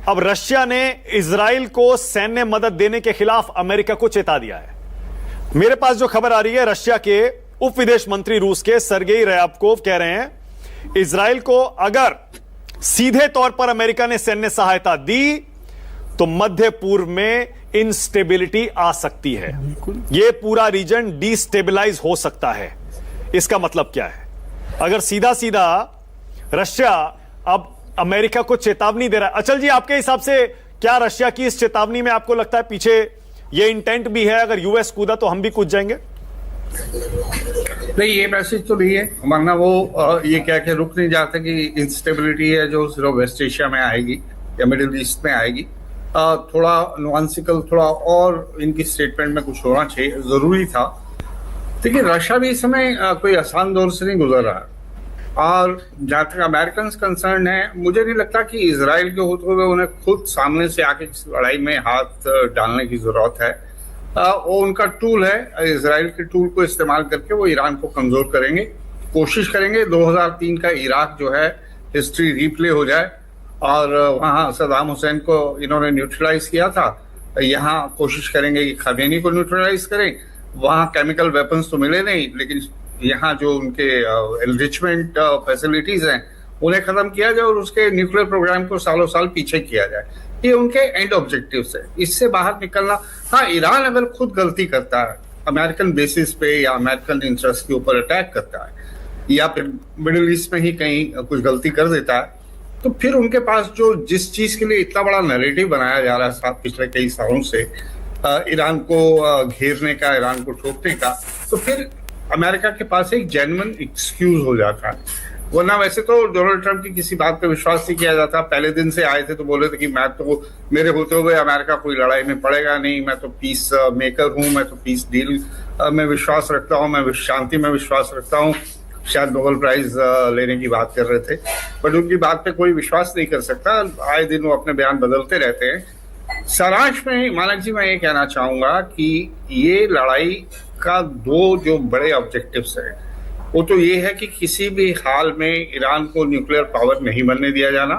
अब रशिया ने इजराइल को सैन्य मदद देने के खिलाफ अमेरिका को चेता दिया है। मेरे पास जो खबर आ रही है, रशिया के उप विदेश मंत्री रूस के सर्गेई रयाबकोव कह रहे हैं इजराइल को अगर सीधे तौर पर अमेरिका ने सैन्य सहायता दी तो मध्य पूर्व में इंस्टेबिलिटी आ सकती है, यह पूरा रीजन डिस्टेबलाइज हो सकता है। इसका मतलब क्या है? अगर सीधा सीधा रशिया अब अमेरिका को चेतावनी दे रहा है, अचल जी आपके हिसाब से क्या रशिया की इस चेतावनी में आपको लगता है पीछे यह इंटेंट भी है, अगर यूएस कूदा तो हम भी कूद जाएंगे? नहीं, ये मैसेज तो नहीं है, वरना वो ये कह के रुक नहीं जाते कि इंस्टेबिलिटी है जो सिर्फ वेस्ट एशिया में आएगी या मिडिल ईस्ट में आएगी। थोड़ा नुआंसिकल, थोड़ा और इनकी स्टेटमेंट में कुछ होना चाहिए, जरूरी था। देखिए, रशिया भी इस समय कोई आसान दौर से नहीं गुजर रहा है, और जहां तक अमेरिकन कंसर्न है, मुझे नहीं लगता कि इजराइल के होते हुए उन्हें खुद सामने से आके इस लड़ाई में हाथ डालने की जरूरत है। वो उनका टूल है, इजराइल के टूल को इस्तेमाल करके वो ईरान को कमजोर करेंगे, कोशिश करेंगे 2003 का इराक जो है हिस्ट्री रिप्ले हो जाए, और वहां सद्दाम हुसैन को इन्होंने न्यूट्रलाइज किया था, यहाँ कोशिश करेंगे कि खमेनी को न्यूट्रलाइज करें। वहां केमिकल वेपन्स तो मिले नहीं, लेकिन यहाँ जो उनके एनरिचमेंट फैसिलिटीज हैं उन्हें खत्म किया जाए और उसके न्यूक्लियर प्रोग्राम को सालों साल पीछे किया जाए। ये उनके एंड ऑब्जेक्टिव्स है, इससे बाहर निकलना। हाँ, ईरान अगर खुद गलती करता है, अमेरिकन बेसिस पे या अमेरिकन इंटरेस्ट के ऊपर अटैक करता है, या फिर मिडिल ईस्ट में ही कहीं कुछ गलती कर देता है, तो फिर उनके पास जो जिस चीज के लिए इतना बड़ा नैरेटिव बनाया जा रहा है पिछले कई सालों से, ईरान को घेरने का, ईरान को ठोकने का, तो फिर अमेरिका के पास एक जेन्युइन एक्सक्यूज हो जाता है। वरना वैसे तो डोनाल्ड ट्रंप की किसी बात पे विश्वास नहीं किया जाता। पहले दिन से आए थे तो बोले थे कि मैं तो, मेरे होते हुए अमेरिका कोई लड़ाई में पड़ेगा नहीं, मैं तो पीस मेकर हूं, मैं तो पीस डील में विश्वास रखता हूं, मैं शांति में विश्वास रखता हूं। शायद नोबेल प्राइज लेने की बात कर रहे थे, बट उनकी बात पे कोई विश्वास नहीं कर सकता। आए दिन वो अपने बयान बदलते रहते हैं। सारांश में मानक जी मैं ये कहना चाहूंगा कि ये लड़ाई का दो जो बड़े ऑब्जेक्टिव्स हैं, वो तो ये है कि किसी भी हाल में ईरान को न्यूक्लियर पावर नहीं बनने दिया जाना,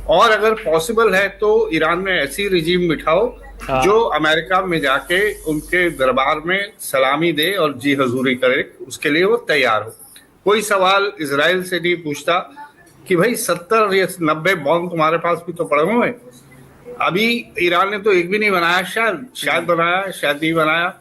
और अगर पॉसिबल है तो ईरान में ऐसी रिजीम बिठाओ जो अमेरिका में जाके उनके दरबार में सलामी दे और जी हजूरी करे, उसके लिए वो तैयार हो। कोई सवाल इजराइल से नहीं पूछता कि भाई 70 या 90 बॉम्ब तुम्हारे पास भी तो पड़े हुए हैं, अभी ईरान ने तो एक भी नहीं बनाया, शायद बनाया, शायद नहीं बनाया।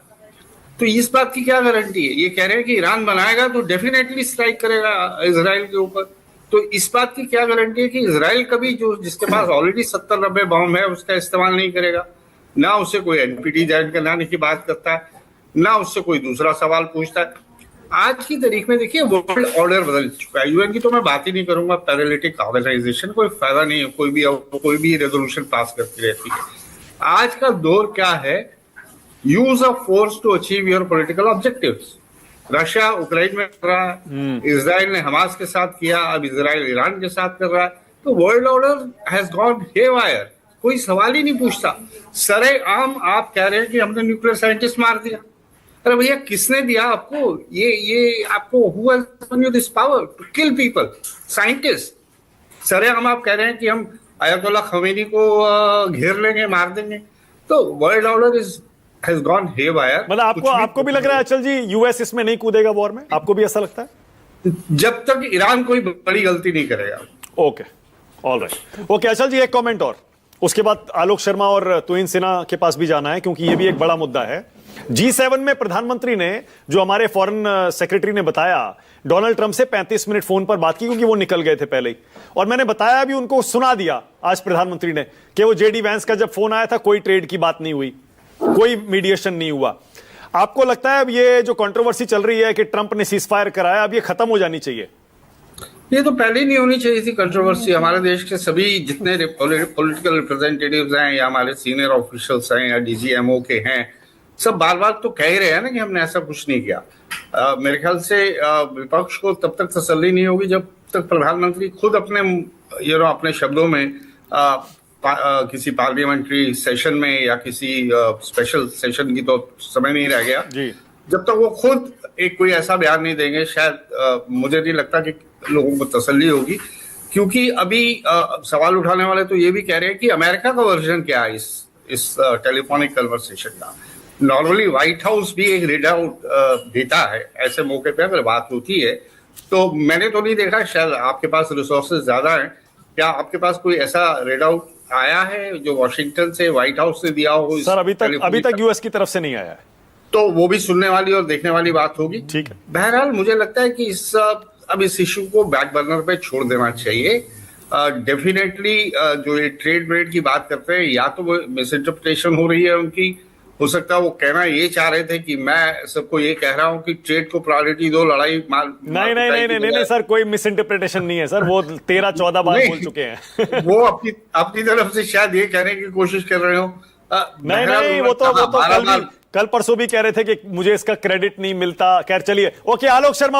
तो इस बात की क्या गारंटी है? ये कह रहे हैं कि ईरान बनाएगा तो डेफिनेटली स्ट्राइक करेगा इजराइल के ऊपर, तो इस बात की क्या गारंटी है कि इजराइल कभी जो जिसके पास ऑलरेडी 70-90 बॉम्ब है उसका इस्तेमाल नहीं करेगा? ना उससे कोई एनपीटी ज्वाइन कराने की बात करता है, ना उससे कोई दूसरा सवाल पूछता है। आज की तारीख में देखिए, वर्ल्ड ऑर्डर बदल चुका है। यूएन की तो मैं बात ही नहीं करूंगा, पैरालिटिक ऑर्गेनाइजेशन, कोई फायदा नहीं है, कोई भी रेजोल्यूशन पास करती रहती है। आज का दौर क्या है? Use of force to achieve your political objectives. Russia Ukraine में कर रहा है, इजराइल ने हमास के साथ किया, अब इजराइल ईरान के साथ कर रहा है। तो world order has gone haywire, कोई सवाल ही नहीं पूछता। सरेआम आप कह रहे हैं कि हमने न्यूक्लियर साइंटिस्ट मार दिया। अरे भैया, किसने दिया आपको ये आपको? Who has given you this power to kill people? Scientist. सरेआम आप कह रहे हैं कि हम अयतुल्ला खमेनी को घेर लेंगे, मार देंगे। तो world order has gone haywire. मतलब आपको भी लग रहा है अचल जी यूएस इसमें नहीं कूदेगा वॉर में? आपको भी ऐसा लगता है? जब तक ईरान कोई बड़ी गलती नहीं करेगा। ओके, ऑलराइट, ओके अचल जी, एक कमेंट और, उसके बाद आलोक शर्मा और तुहिन सिन्हा के पास भी जाना है, क्योंकि ये भी एक बड़ा मुद्दा है। G7 में प्रधानमंत्री ने, जो हमारे फॉरेन सेक्रेटरी ने बताया, डोनाल्ड ट्रंप से 35 मिनट फोन पर बात की, क्योंकि वो निकल गए थे पहले ही, और मैंने बताया भी, उनको सुना दिया आज प्रधानमंत्री ने कि वो जेडी वैंस का जब फोन आया था कोई ट्रेड की बात नहीं हुई, कोई मीडिएशन नहीं हुआ। आपको लगता है अब ये जो कंट्रोवर्सी चल रही है कि ट्रंप ने सीजफायर कराया, अब ये खत्म हो जानी चाहिए? ये तो पहले ही नहीं होनी चाहिए थी कंट्रोवर्सी। हमारे देश के सभी जितने पॉलिटिकल रिप्रेजेंटेटिव्स हैं, या हमारे सीनियर ऑफिशियल्स हैं, या डीजीएमओ के हैं, सब बार बार तो कह ही रहे हैं ना कि हमने ऐसा कुछ नहीं किया। मेरे ख्याल से विपक्ष को तब तक तसल्ली नहीं होगी जब तक प्रधानमंत्री खुद अपने शब्दों में किसी पार्लियामेंट्री सेशन में या किसी स्पेशल सेशन की तो समय नहीं रह गया जी, जब तक वो खुद एक कोई ऐसा बयान नहीं देंगे, शायद मुझे नहीं लगता कि लोगों को तसल्ली होगी। क्योंकि अभी सवाल उठाने वाले तो ये भी कह रहे हैं कि अमेरिका का वर्जन क्या है इस टेलीफोनिक कन्वर्सेशन का। नॉर्मली व्हाइट हाउस भी एक रीड आउट देता है ऐसे मौके पे अगर बात होती है। तो मैंने तो नहीं देखा, शायद आपके पास रिसोर्सेज ज्यादा हैं, क्या आपके पास कोई ऐसा रीड आउट आया है जो वॉशिंगटन से व्हाइट हाउस से दिया हो? सर अभी तक यूएस की तरफ से नहीं आया है। तो वो भी सुनने वाली और देखने वाली बात होगी। ठीक है। बहरहाल मुझे लगता है कि अब इस इश्यू को बैक बर्नर पे छोड़ देना चाहिए। डेफिनेटली जो ये ट्रेड ब्रेड की बात करते हैं, या तो वो मिस इंटरप्रिटेशन हो रही है उनकी, हो सकता है वो कहना ये चाह रहे थे कि मैं सबको ये कह रहा हूं कि ट्रेड को प्रायोरिटी दो, लड़ाई नहीं सर, कोई मिस इंटरप्रिटेशन नहीं है सर, वो 13-14 बार बोल चुके हैं। वो अपनी तरफ से शायद ये कहने की कोशिश कर रहे हो। नहीं, वो तो कल परसों भी कह रहे थे कि मुझे इसका क्रेडिट नहीं मिलता। खैर चलिए, ओके, आलोक शर्मा।